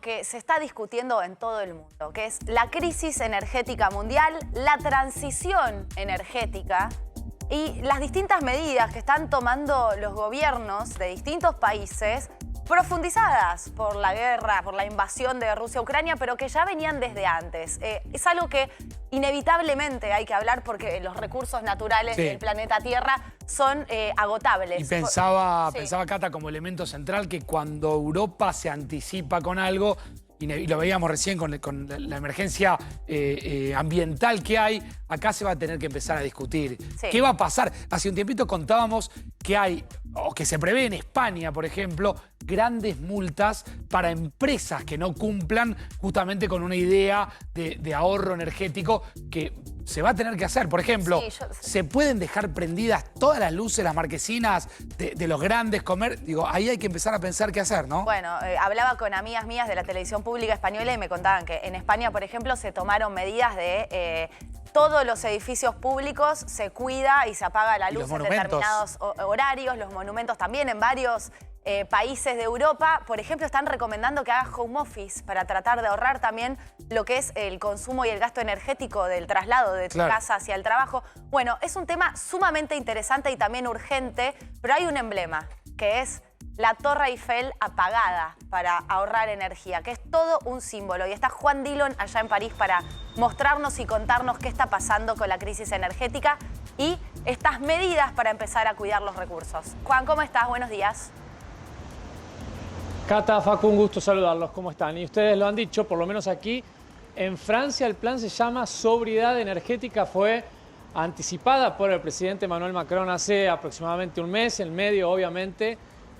Que se está discutiendo en todo el mundo, que es la crisis energética mundial, la transición energética y las distintas medidas que están tomando los gobiernos de distintos países, profundizadas por la guerra, por la invasión de Rusia a Ucrania, pero que ya venían desde antes. Es algo que inevitablemente hay que hablar porque los recursos naturales del planeta Tierra son agotables. Y pensaba Cata como elemento central que cuando Europa se anticipa con algo, y lo veíamos recién con la emergencia ambiental que hay, acá se va a tener que empezar a discutir. Sí. ¿Qué va a pasar? Hace un tiempito contábamos que hay, o que se prevé en España, por ejemplo, grandes multas para empresas que no cumplan justamente con una idea de ahorro energético que se va a tener que hacer. Por ejemplo, ¿se pueden dejar prendidas todas las luces, las marquesinas de los grandes comercios? Digo, ahí hay que empezar a pensar qué hacer, ¿no? Bueno, hablaba con amigas mías de la televisión pública española y me contaban que en España, por ejemplo, se tomaron medidas de todos los edificios públicos se cuida y se apaga la luz en determinados horarios, los monumentos también en varios países de Europa, por ejemplo, están recomendando que hagas home office para tratar de ahorrar también lo que es el consumo y el gasto energético del traslado de tu casa hacia el trabajo. Bueno, es un tema sumamente interesante y también urgente, pero hay un emblema, que es la Torre Eiffel apagada para ahorrar energía, que es todo un símbolo. Y está Juan Dillon allá en París para mostrarnos y contarnos qué está pasando con la crisis energética y estas medidas para empezar a cuidar los recursos. Juan, ¿cómo estás? Buenos días. Cata, Facu, un gusto saludarlos. ¿Cómo están? Y ustedes lo han dicho, por lo menos aquí en Francia el plan se llama sobriedad energética. Fue anticipada por el presidente Emmanuel Macron hace aproximadamente un mes, en medio, obviamente,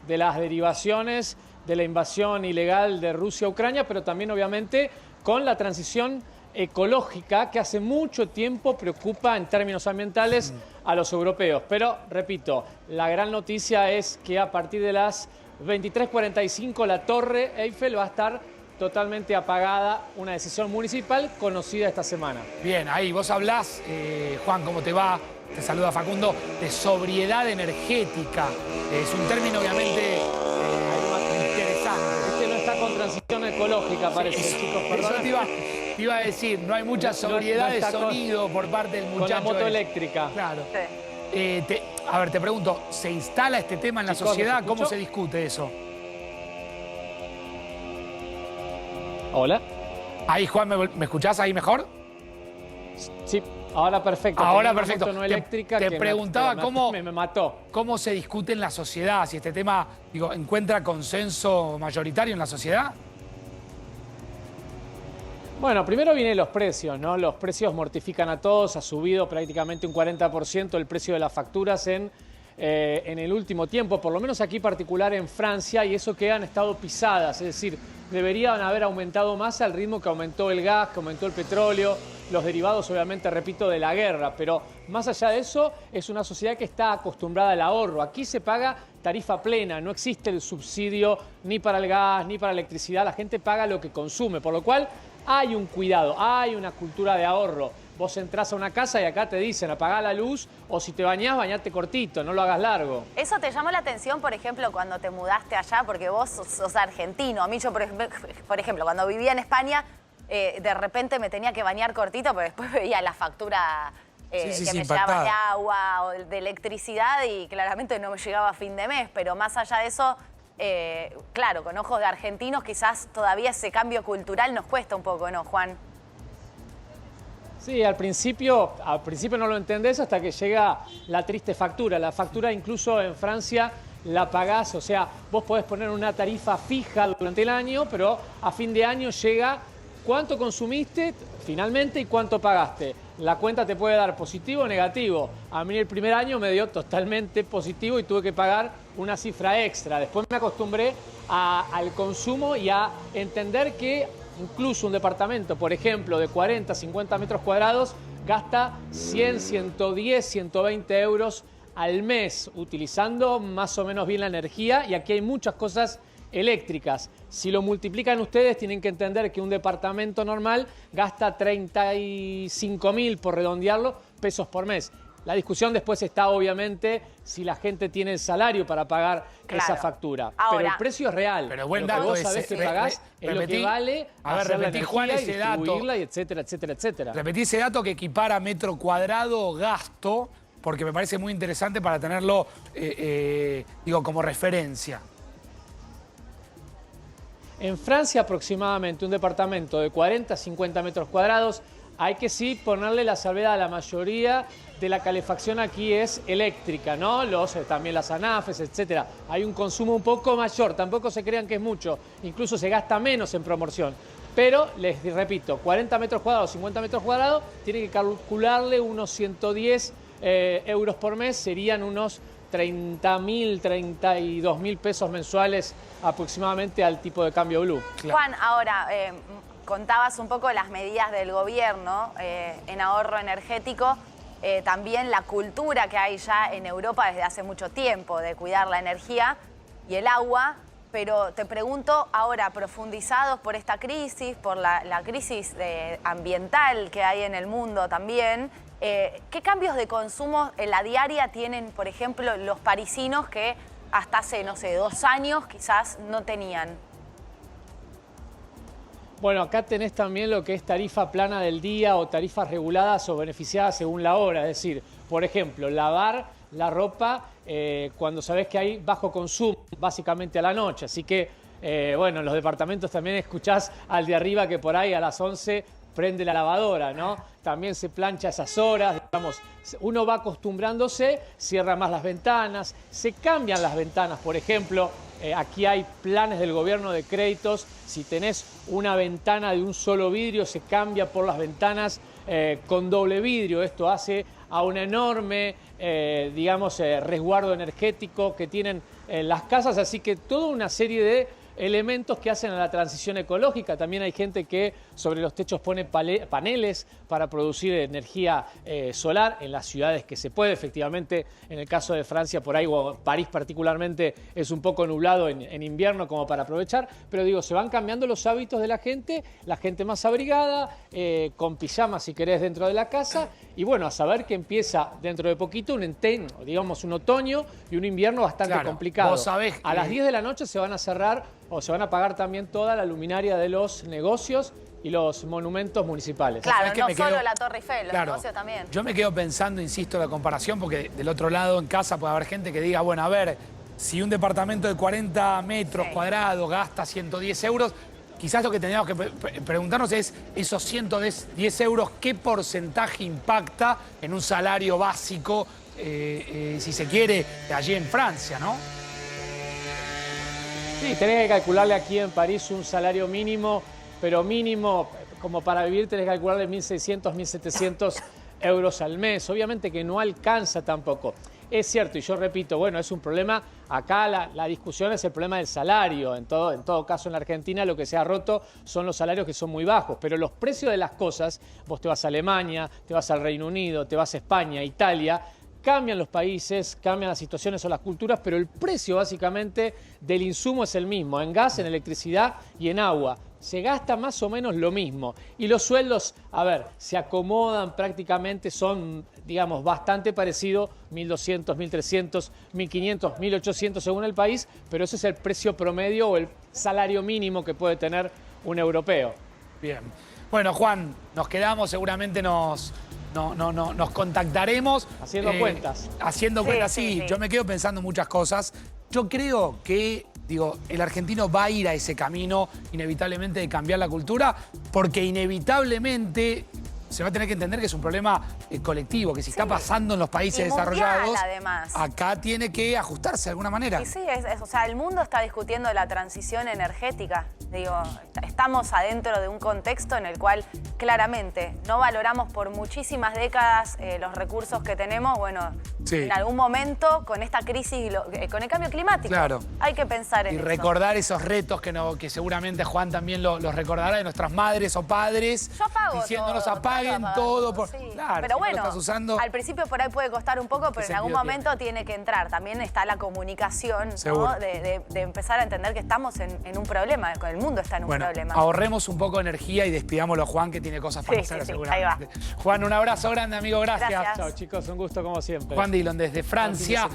de las derivaciones de la invasión ilegal de Rusia a Ucrania, pero también, obviamente, con la transición ecológica que hace mucho tiempo preocupa en términos ambientales a los europeos. Pero, repito, la gran noticia es que a partir de las 23:45 la Torre Eiffel va a estar totalmente apagada, una decisión municipal conocida esta semana. Bien, ahí vos hablás, Juan, ¿cómo te va? Te saluda Facundo, de sobriedad energética. Es un término obviamente interesante. Este no está con transición ecológica, parece, chicos, perdón. Eso te iba a decir, no hay mucha sobriedad de sonido por parte del muchacho. Con la moto eléctrica. Claro. A ver, te pregunto, ¿se instala este tema en la sociedad? ¿Cómo se discute eso? Hola. Ahí, Juan, ¿me escuchás ahí mejor? Sí, ahora perfecto. Ahora perfecto. Moto no eléctrica te preguntaba me mató. ¿Cómo se discute en la sociedad? Si este tema, digo, ¿encuentra consenso mayoritario en la sociedad? Bueno, primero vienen los precios, ¿no? Los precios mortifican a todos, ha subido prácticamente un 40% el precio de las facturas en el último tiempo, por lo menos aquí particular en Francia, y eso que han estado pisadas, es decir, deberían haber aumentado más al ritmo que aumentó el gas, que aumentó el petróleo, los derivados, obviamente, repito, de la guerra, pero más allá de eso, es una sociedad que está acostumbrada al ahorro. Aquí se paga tarifa plena, no existe el subsidio ni para el gas, ni para la electricidad, la gente paga lo que consume, por lo cual hay un cuidado, hay una cultura de ahorro. Vos entrás a una casa y acá te dicen apagá la luz o si te bañás, bañate cortito, no lo hagas largo. ¿Eso te llamó la atención, por ejemplo, cuando te mudaste allá? Porque vos sos argentino. A mí yo, por ejemplo, cuando vivía en España, de repente me tenía que bañar cortito, pero después veía la factura que me llegaba de agua o de electricidad y claramente no me llegaba a fin de mes. Pero más allá de eso, claro, con ojos de argentinos quizás todavía ese cambio cultural nos cuesta un poco, ¿no, Juan? Sí, al principio no lo entendés hasta que llega la triste factura. La factura incluso en Francia la pagás, o sea, vos podés poner una tarifa fija durante el año, pero a fin de año llega cuánto consumiste finalmente y cuánto pagaste. La cuenta te puede dar positivo o negativo. A mí el primer año me dio totalmente positivo y tuve que pagar una cifra extra. Después me acostumbré al consumo y a entender que incluso un departamento, por ejemplo, de 40, 50 metros cuadrados, gasta 100, 110, 120 euros al mes, utilizando más o menos bien la energía. Y aquí hay muchas cosas eléctricas. Si lo multiplican ustedes, tienen que entender que un departamento normal gasta 35.000, por redondearlo, pesos por mes. La discusión después está, obviamente, si la gente tiene el salario para pagar esa factura. Ahora, pero el precio es real. Pero buen lo que dato vos sabés que pagás es lo que vale hacer la energía Juan, y ese distribuirla, dato, y etcétera, etcétera, etcétera. Repetí ese dato que equipara metro cuadrado gasto, porque me parece muy interesante para tenerlo, digo, como referencia. En Francia, aproximadamente un departamento de 40 a 50 metros cuadrados, hay que sí ponerle la salvedad a la mayoría de la calefacción aquí es eléctrica, ¿no? También las anafes, etcétera. Hay un consumo un poco mayor, tampoco se crean que es mucho, incluso se gasta menos en promoción. Pero, les repito, 40 metros cuadrados, 50 metros cuadrados, tiene que calcularle unos 110 euros por mes, serían unos 30.000, 32.000 pesos mensuales aproximadamente al tipo de cambio blue. Claro. Juan, ahora, contabas un poco las medidas del gobierno en ahorro energético, también la cultura que hay ya en Europa desde hace mucho tiempo de cuidar la energía y el agua, pero te pregunto ahora, profundizados por esta crisis, por la crisis ambiental que hay en el mundo también, ¿qué cambios de consumo en la diaria tienen, por ejemplo, los parisinos que hasta hace, no sé, 2 años quizás no tenían? Bueno, acá tenés también lo que es tarifa plana del día o tarifas reguladas o beneficiadas según la hora. Es decir, por ejemplo, lavar la ropa cuando sabés que hay bajo consumo, básicamente a la noche. Así que, bueno, en los departamentos también escuchás al de arriba que por ahí a las 11 prende la lavadora, ¿no? También se plancha a esas horas, digamos, uno va acostumbrándose, cierra más las ventanas, se cambian las ventanas, por ejemplo, aquí hay planes del gobierno de créditos, si tenés una ventana de un solo vidrio, se cambia por las ventanas con doble vidrio, esto hace a un enorme, digamos, resguardo energético que tienen las casas, así que toda una serie de elementos que hacen a la transición ecológica. También hay gente que sobre los techos pone paneles para producir energía solar en las ciudades que se puede. Efectivamente, en el caso de Francia, por ahí, o París particularmente, es un poco nublado en invierno como para aprovechar. Pero digo, se van cambiando los hábitos de la gente más abrigada, con pijamas si querés dentro de la casa. Y bueno, a saber que empieza dentro de poquito digamos un otoño y un invierno bastante complicado. Vos sabés que a las 10 de la noche se van a cerrar o se van a apagar también toda la luminaria de los negocios y los monumentos municipales. Claro, no solo la Torre Eiffel, los negocios también. Yo me quedo pensando, insisto, la comparación, porque del otro lado en casa puede haber gente que diga, bueno, a ver, si un departamento de 40 metros cuadrados gasta 110 euros, quizás lo que tenemos que preguntarnos es, esos 110 euros, ¿qué porcentaje impacta en un salario básico, si se quiere, allí en Francia, ¿no? Sí, tenés que calcularle aquí en París un salario mínimo, pero mínimo, como para vivir tenés que calcularle 1.600, 1.700 euros al mes. Obviamente que no alcanza tampoco. Es cierto, y yo repito, bueno, es un problema, acá la discusión es el problema del salario. En todo caso en la Argentina lo que se ha roto son los salarios que son muy bajos, pero los precios de las cosas, vos te vas a Alemania, te vas al Reino Unido, te vas a España, Italia, cambian los países, cambian las situaciones o las culturas, pero el precio básicamente del insumo es el mismo, en gas, en electricidad y en agua. Se gasta más o menos lo mismo. Y los sueldos, a ver, se acomodan prácticamente, son, digamos, bastante parecidos, 1.200, 1.300, 1.500, 1.800 según el país, pero ese es el precio promedio o el salario mínimo que puede tener un europeo. Bien. Bueno, Juan, nos quedamos, seguramente nos contactaremos. Haciendo cuentas. Haciendo cuentas, sí. Yo me quedo pensando muchas cosas. Yo creo que, digo, el argentino va a ir a ese camino inevitablemente de cambiar la cultura, porque inevitablemente se va a tener que entender que es un problema colectivo, que si está pasando en los países desarrollados, además, acá tiene que ajustarse de alguna manera. Y sí, o sea, el mundo está discutiendo la transición energética. Digo, estamos adentro de un contexto en el cual claramente no valoramos por muchísimas décadas los recursos que tenemos. Bueno, en algún momento con esta crisis, con el cambio climático, hay que pensar en eso. Y recordar esos retos que seguramente Juan también los recordará, de nuestras madres o padres, yo pago diciéndonos todo, apaguen todo. Sí. Claro, pero si bueno, no lo estás usando... al principio por ahí puede costar un poco, pero en algún momento tiene que entrar. También está la comunicación, ¿no? de empezar a entender que estamos en un problema, el mundo está en un problema. Ahorremos un poco de energía y despidámoslo a Juan, que tiene cosas para hacer seguramente. Juan, un abrazo grande, amigo, gracias. Chao, chicos, un gusto como siempre. Juan Dillon desde Francia.